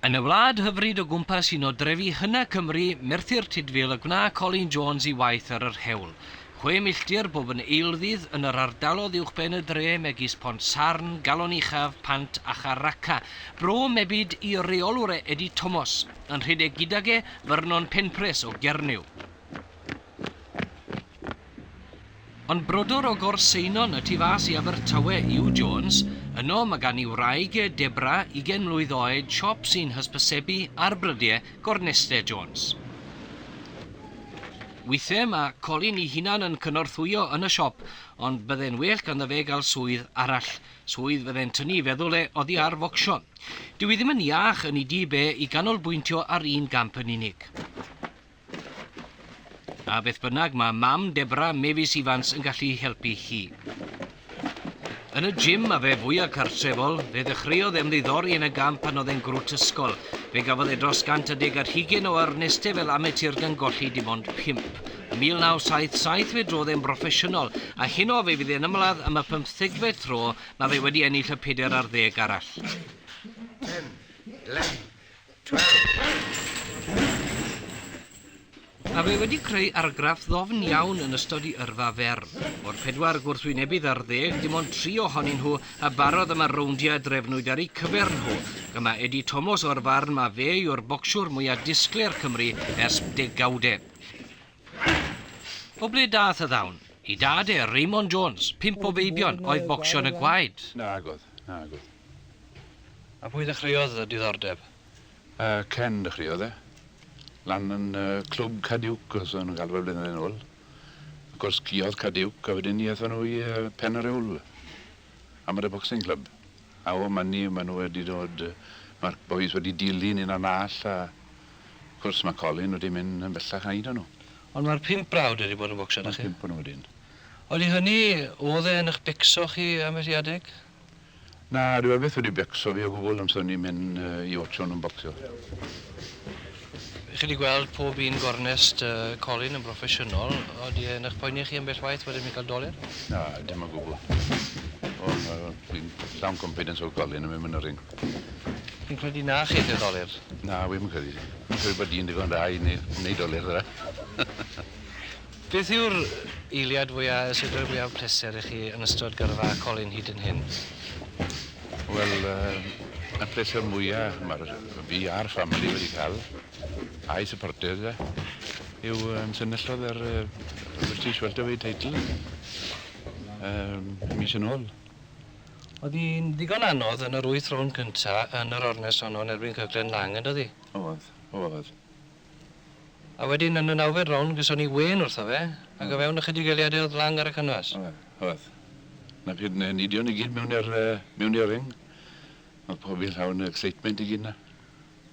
Yn y wlad hyfryd o gwmpas un o drefi hynna Cymru, Merthyr Tydfil y gna Colin Jones I waith ar yr hewl. 6 milltir bob yn eilddydd yn yr ardalodd uwchben y dre megis Pont Sarn, Galon Uchaf, Pant a Characa. Bro mebyd I reolwr Eddie Thomas, yn rhedeg gydag Vernon Penpres o Gernyw. Ond brodor o Gorseinon y tu fas I Abertawe yw Jones, yno mae gan I wraig Debra 20 mlwydd oed siop sy'n hysbysebu ar brydiau Gorneste Jones. Weithiau mae Colin I hunan yn cynorthwyo yn y siop, ond bydde'n well ganddo fe gael swydd arall. Swydd fydde'n tynnu feddwl oddi ar focsio. Dyw I ddim yn iach yn I dibe I ganolbwyntio ar un gamp yn unig. A beth bynnag mae mam Debra Mefus Ifans yn gallu helpu hi. Yn y gym a fe fwyaf cartrefol, fe ddechreuodd ymddiddori yn y gamp pan oedd e'n grwt ysgol. Fe gafodd dros 120 o arnestau fel amatur gan golli dim ond 5. Ym 1977 fe drodd e'n broffesiynol, a hyn o fe fydd e'n ymladd am y 15fed tro mae fe wedi ennill y 40 arall. 10, 11, 12... A fe wedi creu argraff ddofn iawn yn ystod I yrfa fer. O'r 4 gwrthwynebydd ar 10, dim ond 3 ohonyn nhw a barodd am y rowndiau drefnwyd ar eu cyfer nhw. Gyma Eddie Thomas o'r farn mae fe yw'r bocsiwr mwyaf disgler Cymru ers degawdau. O ble dath y ddawn? I dad Raymond Jones, 5 o feibion, oedd bocsio yn y gwaed. Nagodd. A pwy ddechreuodd y diddordeb? Ken dechreuodd lan yn clwb Cadiwc, os o'n nhw'n galw fe blynedd yn ôl. Of gwrs, ciodd Cadiwc, a wedyn ni aethon nhw I Pen yr Ewl, am y boxing club. A o manni, maen nhw wedi dod, mae'r boys wedi dilyn un a'n all, a of gwrs mae Colin wedi mynd yn bellach na un o'n nhw. Ond mae'r 5 brawd wedi bod yn bocsio na chi? 5 o'n nhw wedyn. Oeddi hynny, oedd e'n eich becso chi amheuadeg? Na, dwi'n beth wedi becso fi o gwbl amser ni'n mynd I Otion yn bocsio. Chi wedi gweld pob un gornest Colin yn broffesiynol, oeddi e'n eich poeni chi ambell waith wedyn mi cael doler? Na, dim o gwbl. Fi'n llawn confidence o'r Colin yn mynd yn y ring. Chi'n credu na chi eich doler? Na, wy'n credu. Fi'n credu bod un digon da I wneud doler dda. Beth yw'r eiliad fwyaf pleser I chi yn ystod gyrfa Colin hyd yn hyn? Wel, y pleser mwyaf mae'r fi a'r ffamili wedi cael, a'i supporters, yw synillodd yr British Welterweight title mis yn ôl. Oedd hi'n ddigon anodd yn yr 8 rownd cyntaf yn yr ornes honno yn erbyn Cyglen Lang, yn oedd hi? Oedd. A wedyn yn y 9fed rownd gyson ni wen wrtho fe, ac o fewn ychydig eiliadau oedd Lang ar y cynwas. Oedd. Na pryd nidion I gyd mewn i'r ring. Oedd pob i'n llawn excitement I gyd na.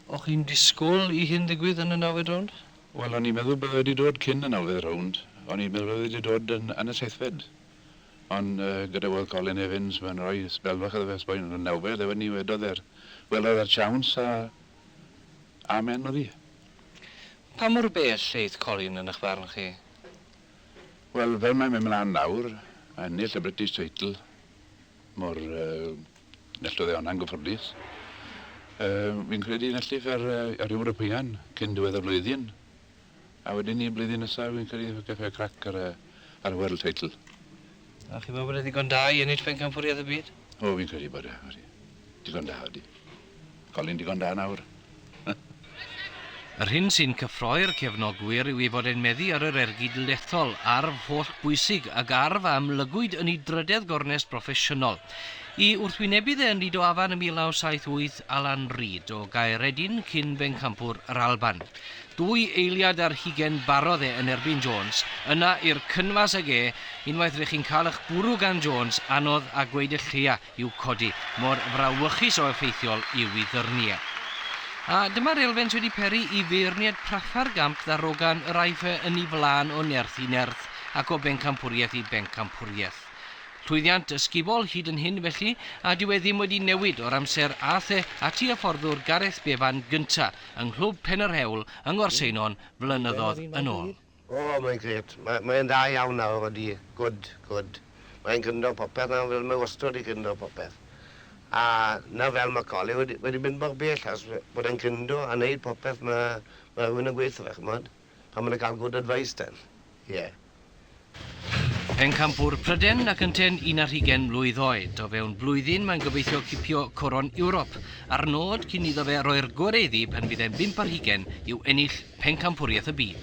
O'ch chi'n disgwyl I hyn ddigwydd yn y 9fed rownd? Wel, o'n i'n meddwl bod wedi dod cyn y 9fed rownd. O'n i'n meddwl bod wedi dod yn y 7fed. Ond gyda weld Colin Evans, mae'n rhoi sbelfach iddo fe sboen yn y 9fed, a wedyn ni wedodd welodd siawns a amen oedd hi. Pa mor bell leith Colin yn eich farn chi? Wel, fel mae'n mynd mlaen nawr, ennill y British title, mor nellodd hwnna'n gyffyrddus. Fi'n credu nellif ar Ewropean cyn diwedd y flwyddyn. A wedyn ni blwyddyn nesaf, fi'n credu gaffe crac ar y World title. A chi bod bod ddigon da I ennill bencampwriaeth y byd? O, fi'n credu bod digon da wedi. Colin digon da nawr. Yr hyn sy'n cyffroi'r cefnogwyr yw I fod e'n meddu ar yr ergyd lethol, arf holl bwysig ac arf am lygwyd yn ei drydedd gornes broffesiynol. I wrthwynebydd yn Lido Afan ym 1978 Alan Reid o Gaeredin cyn bencampwr yr Alban. 2 eiliad ar 20 barodd yn erbyn Jones, yna i'r cynfas ag unwaith rydych chi'n cael eich bwrw gan Jones anodd a gweud y lleia i'w codi, mor frawlychus o effeithiol i'w I ddyrniau. A dyma'r elfen wedi peri I feirniad praffa'r gamp ddarogan yr aife yn ei flan o nerth I nerth ac o bencampwriaeth I bencampwriaeth. Llwyddiant ysgubol hyd yn hyn felly, a dyw e ddim wedi newid o'r amser ath ati a fforddwr Gareth Bevan gynta yng nghlwb Pen yr Hewl yng Ngorseinon flynyddoedd yn ôl. O, mae'n gret. Mae'n da iawn nawr wedi. Good. Mae'n gyndo popeth nawr fel mae wastod I gyndo popeth. A na fel mae coli wedi mynd mor bell as bod e'n cyndo a wneud popeth mae rhywun yn gweithio fe, chymod. Pan maen nhw'n cael good advice den. Ie. Pencampwr Pryden ac yntyn 11 mlwydd oed. O fewn blwyddyn mae'n gobeithio cipio coron Ewrop. A'r nod cyn iddo fe roi'r gwareddi pan fydd e'n 5 ar 20 yw ennill pencampwriaeth y byd.